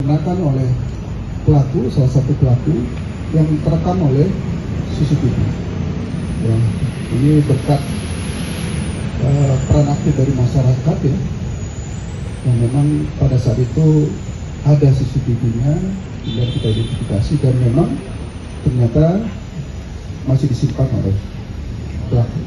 digunakan oleh pelaku, salah satu pelaku yang terekam oleh CCTV. Ya, ini berkat peran aktif dari masyarakat ya, yang memang pada saat itu ada CCTV-nya, yang kita identifikasi dan memang ternyata masih disimpan oleh pelaku.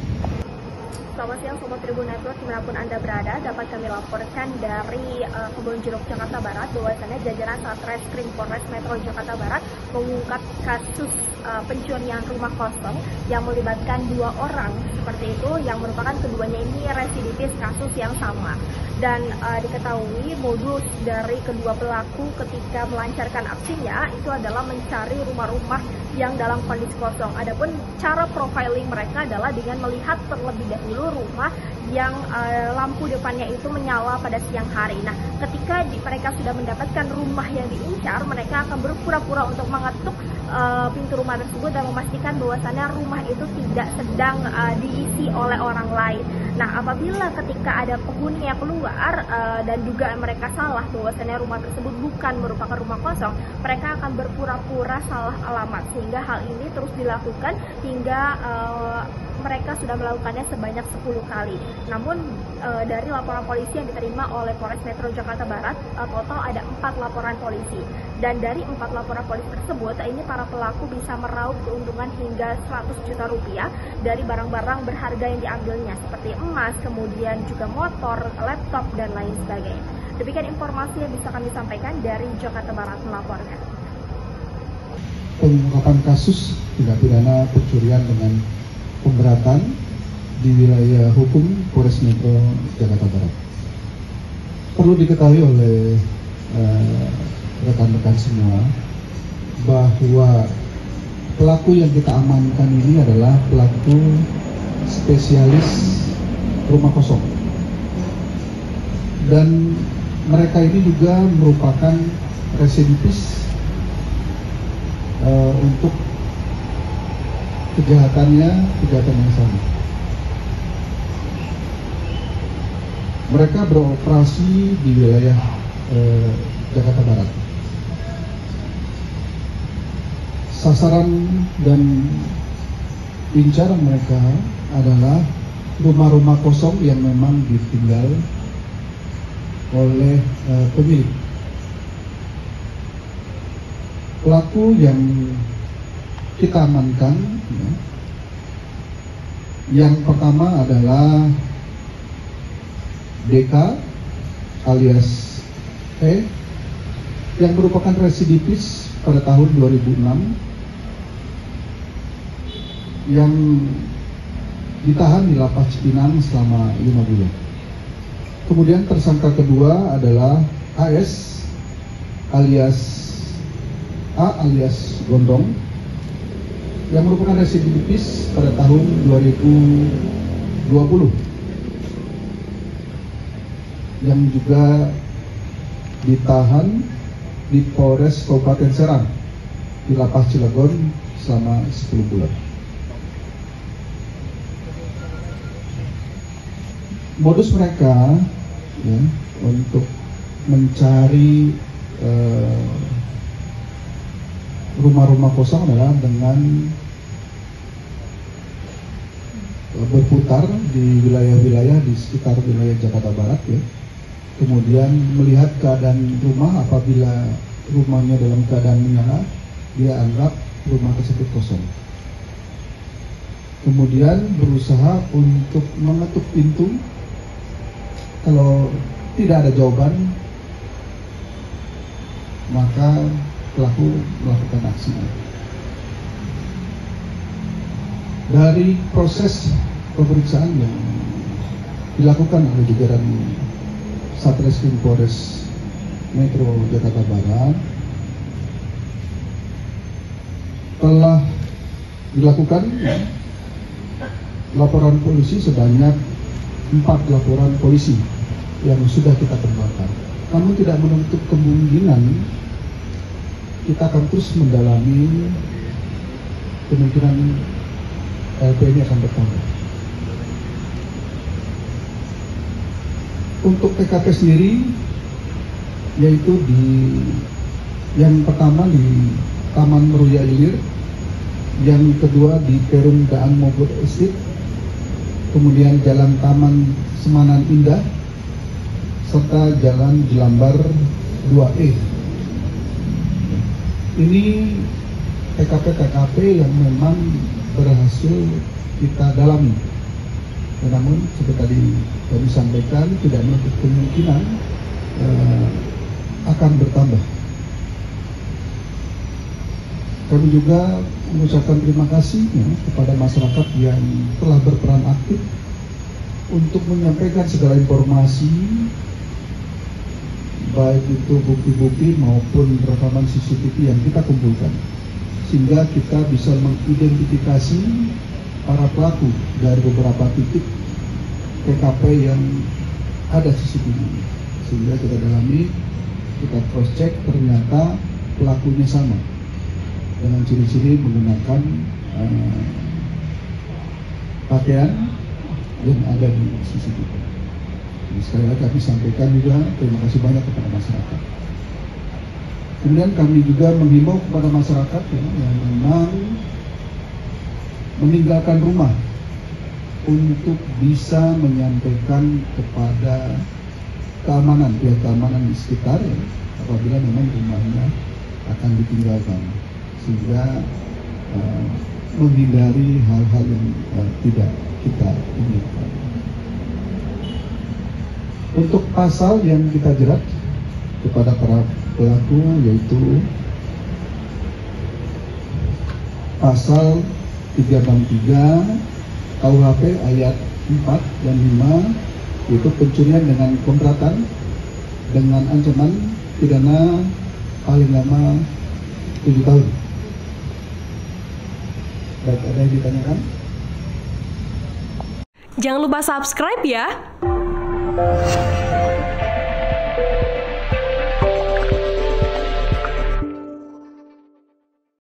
Selamat siang Sobat Tribun Network, dimanapun Anda berada, dapat kami laporkan dari Kebonjeruk, Jakarta Barat, bahwasannya jajaran Satreskrim Polres Metro Jakarta Barat mengungkap kasus pencurian rumah kosong yang melibatkan 2 orang seperti itu, yang merupakan keduanya ini residivis kasus yang sama. Dan diketahui modus dari kedua pelaku ketika melancarkan aksinya itu adalah mencari rumah-rumah yang dalam kondisi kosong. Adapun cara profiling mereka adalah dengan melihat terlebih dahulu rumah yang lampu depannya itu menyala pada siang hari. Nah, ketika mereka sudah mendapatkan rumah yang diincar, mereka akan berpura-pura untuk mengetuk pintu rumah tersebut dan memastikan bahwasannya rumah itu tidak sedang diisi oleh orang lain. Nah, apabila ketika ada penghuni yang keluar dan dugaan mereka salah bahwasannya rumah tersebut bukan merupakan rumah kosong, mereka akan berpura-pura salah alamat, sehingga hal ini terus dilakukan hingga mereka sudah melakukannya sebanyak 10 kali. Namun dari laporan polisi yang diterima oleh Polres Metro Jakarta Barat, total ada 4 laporan polisi. Dan dari 4 laporan polisi tersebut, ini para pelaku bisa meraup keuntungan hingga 100 juta rupiah dari barang-barang berharga yang diambilnya, seperti emas, kemudian juga motor, laptop, dan lain sebagainya. Demikian informasi yang bisa kami sampaikan dari Jakarta Barat melaporkan. Pengungkapan kasus tindak pidana pencurian dengan pemberatan di wilayah hukum Polres Metro Jakarta Barat. Perlu diketahui oleh rekan-rekan semua bahwa pelaku yang kita amankan ini adalah pelaku spesialis rumah kosong, dan mereka ini juga merupakan residivis untuk kejahatan yang sama. Mereka beroperasi di wilayah Jakarta Barat. Sasaran dan incaran mereka adalah rumah-rumah kosong yang memang ditinggal oleh pemilik. Pelaku yang kita amankan, ya, yang pertama adalah DK alias E, yang merupakan residivis pada tahun 2006, yang ditahan di Lapas Cipinang selama 5 bulan. Kemudian tersangka kedua adalah AS alias A alias Gondong, yang merupakan residivis pada tahun 2020, yang juga ditahan di Polres Kabupaten Serang di Lapas Cilegon selama 10 bulan. Modus mereka ya, untuk mencari rumah-rumah kosong adalah dengan berputar di wilayah-wilayah di sekitar wilayah Jakarta Barat ya. Kemudian melihat keadaan rumah, apabila rumahnya dalam keadaan menyala, dia anggap rumah tersebut kosong. Kemudian berusaha untuk mengetuk pintu. Kalau tidak ada jawaban, maka pelaku melakukan aksi. Dari proses pemeriksaan yang dilakukan oleh jajaran Satreskrim Polres Metro Jakarta Barat, telah dilakukan laporan polisi sebanyak 4 laporan polisi yang sudah kita kembangkan. Namun tidak menutup kemungkinan kita akan terus mendalami, kemungkinan LP ini akan bertambah. Untuk TKP sendiri, yaitu di Yang pertama di Taman Meruya Ilir, yang kedua di Perum Daan Mogot Estate, kemudian Jalan Taman Semanan Indah, serta Jalan Jelambar 2E. Ini TKP-TKP yang memang berhasil kita dalami. Namun seperti tadi kami sampaikan, tidak menutup kemungkinan akan bertambah. Kami juga mengucapkan terima kasih kepada masyarakat yang telah berperan aktif untuk menyampaikan segala informasi, baik itu bukti-bukti maupun rekaman CCTV yang kita kumpulkan, sehingga kita bisa mengidentifikasi para pelaku dari beberapa titik TKP yang ada CCTV, sehingga kita dalami, kita cross check, ternyata pelakunya sama dengan ciri-ciri menggunakan pakaian yang ada di CCTV. Jadi, sekali lagi kami sampaikan juga terima kasih banyak kepada masyarakat. Kemudian kami juga menghimbau kepada masyarakat yang memang meninggalkan rumah untuk bisa menyampaikan kepada pihak keamanan di sekitar apabila memang rumahnya akan ditinggalkan, sehingga menghindari hal-hal yang tidak kita inginkan. Untuk pasal yang kita jerat kepada para pelaku yaitu pasal 363 KUHP ayat 4 dan 5, yaitu pencurian dengan pemberatan dengan ancaman pidana paling lama 7 tahun. Baik, ada yang ditanyakan? Jangan lupa subscribe ya.